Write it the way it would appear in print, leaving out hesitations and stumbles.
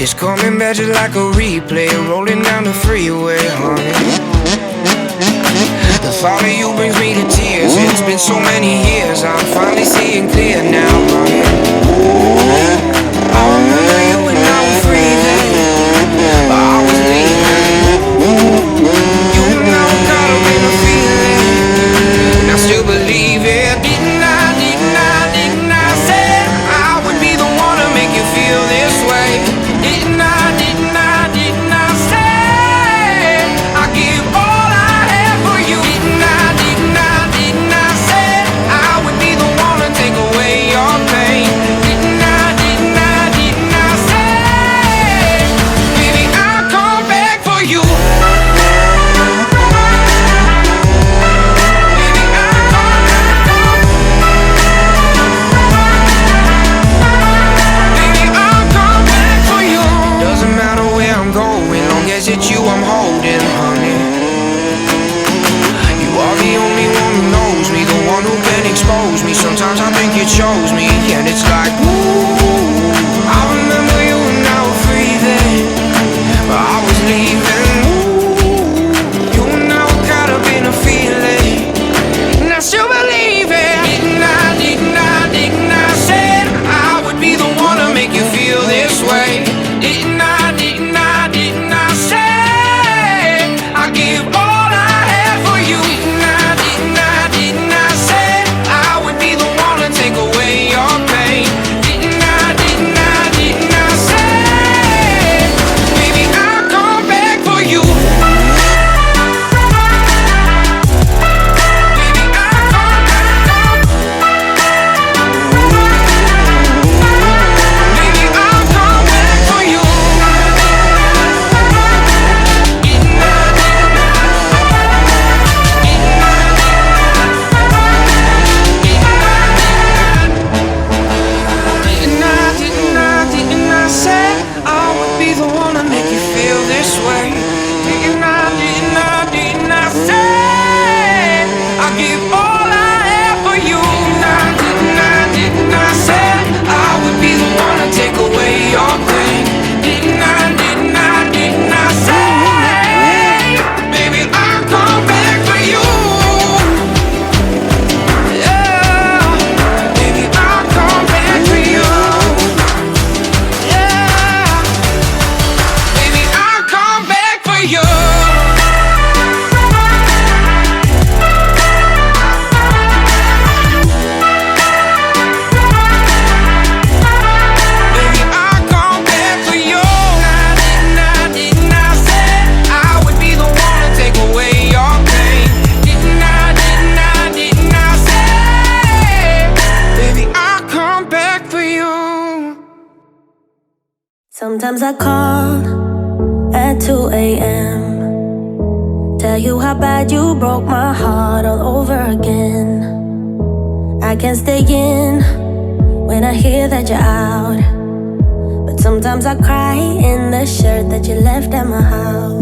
It's coming back just like a replay, rolling down the freeway, honey. The thought of you brings me to tears. It's been so many years, I'm finally seeing clear now, honey. I remember you when I was free then, but I was leaving. You and I were caught up in a feeling, and I still believe it. Didn't I say I would be the one to make you feel this way? Didn't I say I give all I have for you? Didn't I say I would be the one to take away your pain? Didn't I say, baby, I'll come back for you? It's you I'm holding, honey. You are the only one who knows me, the one who can expose me. Sometimes I think you chose me, and it's like, ooh, I remember you when I was free then, but I was leaving. Ooh, you and I were caught up in a feeling, and I still believe it. Didn't I said I would be the one to make you feel this way? Didn't I say I give all I have for you? Didn't I say I would be the one to take away your pain? Didn't I say, baby, I'll come back for you? Baby, I'll come back. Baby, I'll come back for you. Didn't I say I would be the one to make you feel this way? Didn't I say I give all I have for you? Didn't I say I would be the one to take away your pain? Didn't I say, baby, I'll come back for you? Yeah, baby, I'll come back for you. Yeah, baby, I'll come back for you. Baby, I'll come back for you. Didn't I say I would be the one to take away your pain? Didn't I say, baby, I'll come back for you? Sometimes I call at 2 a.m. Tell you how bad you broke my heart all over again. I can't stay in when I hear that you're out, but sometimes I cry in the shirt that you left at my house.